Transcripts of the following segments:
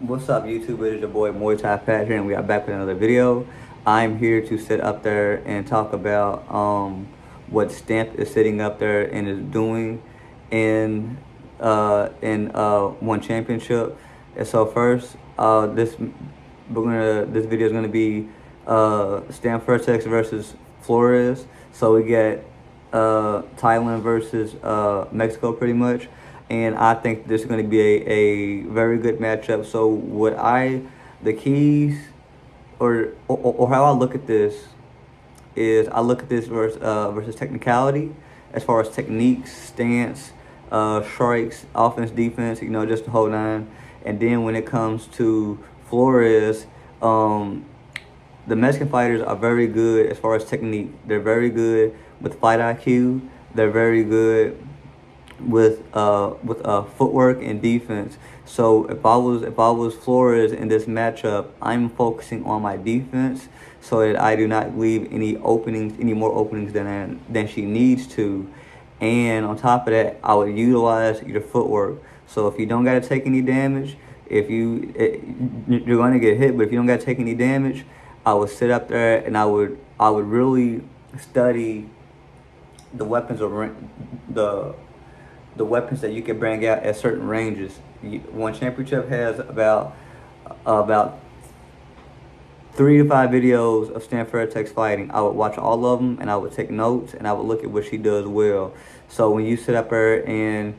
What's up, YouTube? It is your boy Muay Thai Pat here, and we are back with another video. I'm here to sit up there and talk about what Stamp is sitting up there and is doing in One Championship. And so first, this video is gonna be Stamp Fairtex versus Flores. So we get Thailand versus Mexico, pretty much. And I think this is going to be a very good matchup. So the keys, or how I look at this is I look at this versus technicality, as far as techniques, stance, strikes, offense, defense, just the whole nine. And then when it comes to Flores, the Mexican fighters are very good as far as technique. They're very good with fight IQ. They're very good with footwork and defense. So if I was Flores in this matchup, I'm focusing on my defense so that I do not leave any more openings than she needs to. And on top of that, I would utilize your footwork. So if you don't gotta take any damage, you're gonna get hit, but if you don't gotta take any damage, I would sit up there and I would really study the weapons the weapons that you can bring out at certain ranges. One Championship has about 3 to 5 videos of Stamp Fairtex fighting. I would watch all of them and I would take notes and I would look at what she does well. So when you sit up there and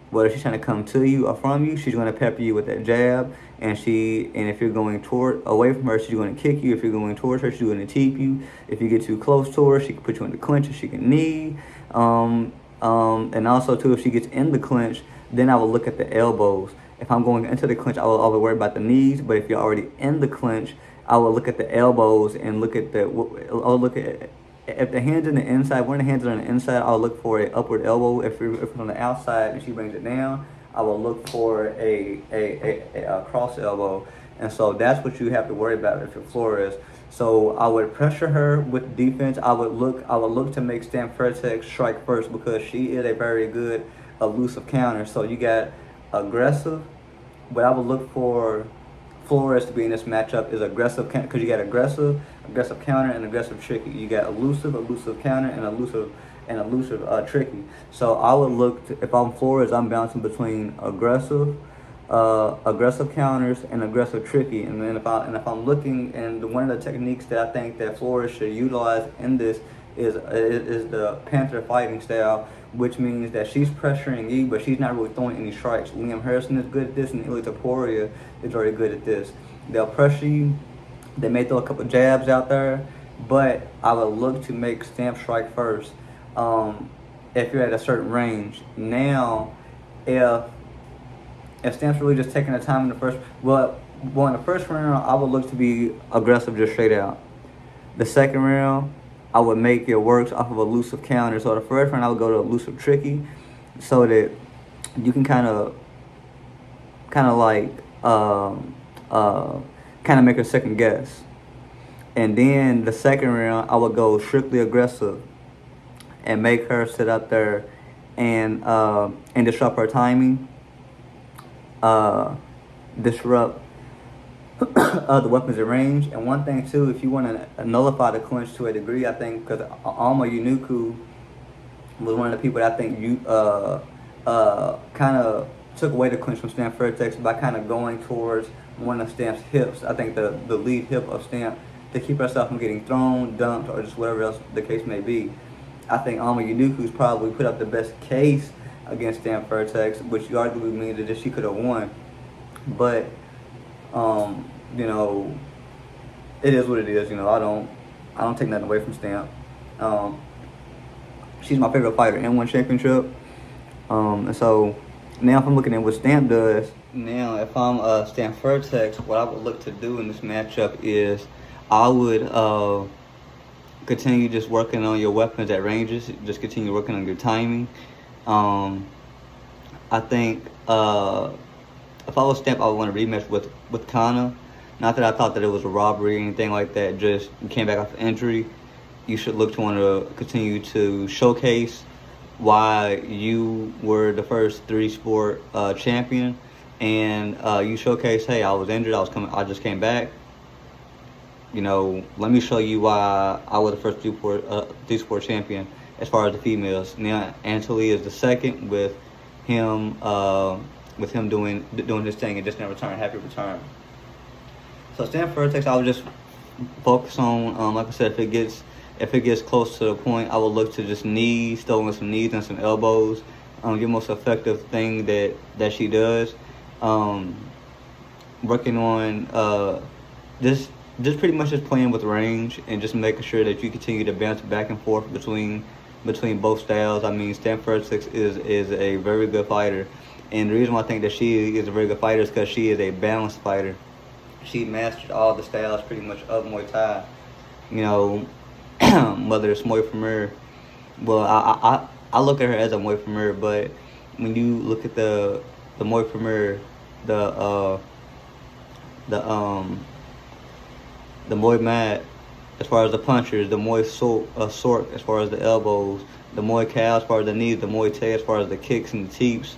whether she's trying to come to you or from you, she's going to pepper you with that jab. And if you're going away from her, she's going to kick you. If you're going towards her, she's going to teep you. If you get too close to her, she can put you in the clinch and she can knee. And also too, if she gets in the clinch, then I will look at the elbows. If I'm going into the clinch, I will always worry about the knees. But if you're already in the clinch, I will look at the elbows and if the hand's on the inside. When the hands are on the inside, I'll look for an upward elbow. If it's on the outside and she brings it down, I will look for a cross elbow. And so that's what you have to worry about if you're Flores. So I would pressure her with defense. I would look to make Stamp Fairtex strike first, because she is a very good elusive counter. So you got aggressive, but I would look for Flores to be in this matchup is aggressive, because you got aggressive counter, and aggressive tricky. You got elusive counter, and elusive tricky. So I would if I'm Flores, I'm bouncing between aggressive counters and aggressive tricky. And then if I'm looking, and one of the techniques that I think that Flores should utilize in this is the Panther fighting style, which means that she's pressuring you, but she's not really throwing any strikes. Liam Harrison is good at this, and Ilia Topuria is very good at this. They'll pressure you. They may throw a couple jabs out there, but I would look to make Stamp strike first. If you're at a certain range. Now, if Stamp's really just taking the time in the first, in the first round, I would look to be aggressive just straight out. The second round, I would make your works off of elusive counter. So the first round, I would go to elusive tricky, so that you can kind of make a second guess. And then the second round, I would go strictly aggressive and make her sit up there and disrupt her timing, disrupt the weapons at range. And one thing too, if you want to nullify the clinch to a degree, I think, because Alma Yunuku was one of the people that I think kind of took away the clinch from Stamp Fairtex by kind of going towards one of Stamp's hips. I think the lead hip of Stamp, to keep herself from getting thrown, dumped, or just whatever else the case may be. I think Alma Yunuku's probably put up the best case against Stamp Fairtex, which arguably means that she could have won. But it is what it is. I don't take nothing away from Stamp. She's my favorite fighter in One Championship. And so now if I'm looking at what Stamp does, now if I'm Stamp Fairtex, what I would look to do in this matchup is I would continue just working on your weapons at ranges. Just continue working on your timing. I think if I was Stamp, I would want to rematch with Kana. Not that I thought that it was a robbery or anything like that. Just you came back off injury. You should look to want to continue to showcase why you were the first 3-sport champion. and you showcase, hey, I was injured, I just came back. You know, let me show you why I was the first three-sport champion as far as the females. Now, Anatoly is the second with him doing his thing and just in return, happy return. So Stamp Fairtex, I would just focus on, like I said, if it gets close to the point, I would look to just knees, throwing some knees and some elbows. Your most effective thing that she does. Working on just pretty much just playing with range and just making sure that you continue to bounce back and forth between both styles. I mean, Stamp Fairtex is a very good fighter, and the reason why I think that she is a very good fighter is because she is a balanced fighter. She mastered all the styles pretty much of Muay Thai. You know, whether it's Muay Famir. Well, I look at her as a Muay Famir, but when you look at the Muay Famir, the Muay Mat as far as the punchers, the Muay Sork as far as the elbows, the Muay Cow as far as the knees, the Muay Thai as far as the kicks and the teeps.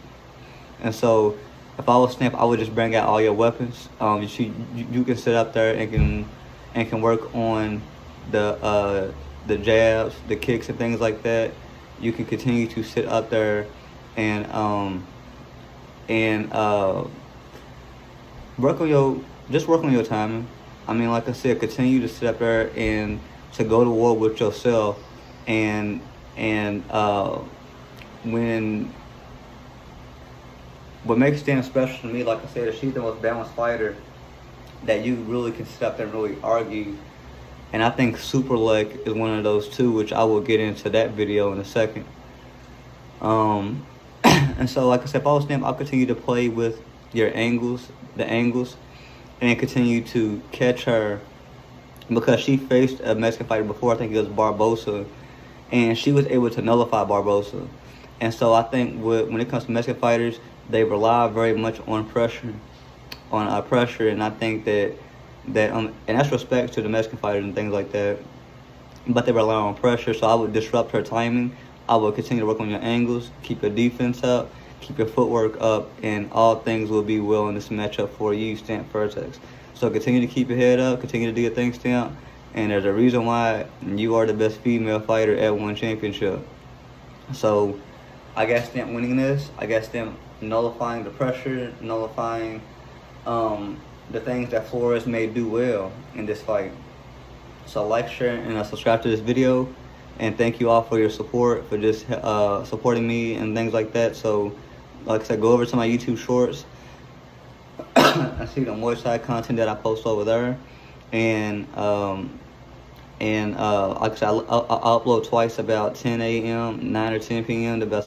And so if I was Stamp, I would just bring out all your weapons. You can sit up there and can work on the jabs, the kicks and things like that. You can continue to sit up there and work on your timing. I mean, like I said, continue to sit up there and to go to war with yourself. And what makes Stamp special to me, like I said, is she's the most balanced fighter that you really can sit up there and really argue. And I think super leg is one of those too, which I will get into that video in a second. And so, like I said, if I was Stamp, I'll continue to play with the angles, and continue to catch her, because she faced a Mexican fighter before. I think it was Barbosa, and she was able to nullify Barbosa. And so I think when it comes to Mexican fighters, they rely very much on pressure, and I think that and that's respect to the Mexican fighters and things like that, but they rely on pressure. So I would disrupt her timing. I would continue to work on your angles, keep your defense up, keep your footwork up, and all things will be well in this matchup for you, Stamp Fairtex. So continue to keep your head up, continue to do your thing, Stamp, and there's a reason why you are the best female fighter at One Championship. So I got Stamp winning this. I got Stamp nullifying the pressure, nullifying the things that Flores may do well in this fight. So like, share, and subscribe to this video. And thank you all for your support, for just supporting me and things like that. So, like I said, go over to my YouTube shorts and see the Muay Thai content that I post over there. And like I said, I'll upload twice, about 10 a.m., 9 or 10 p.m. The best.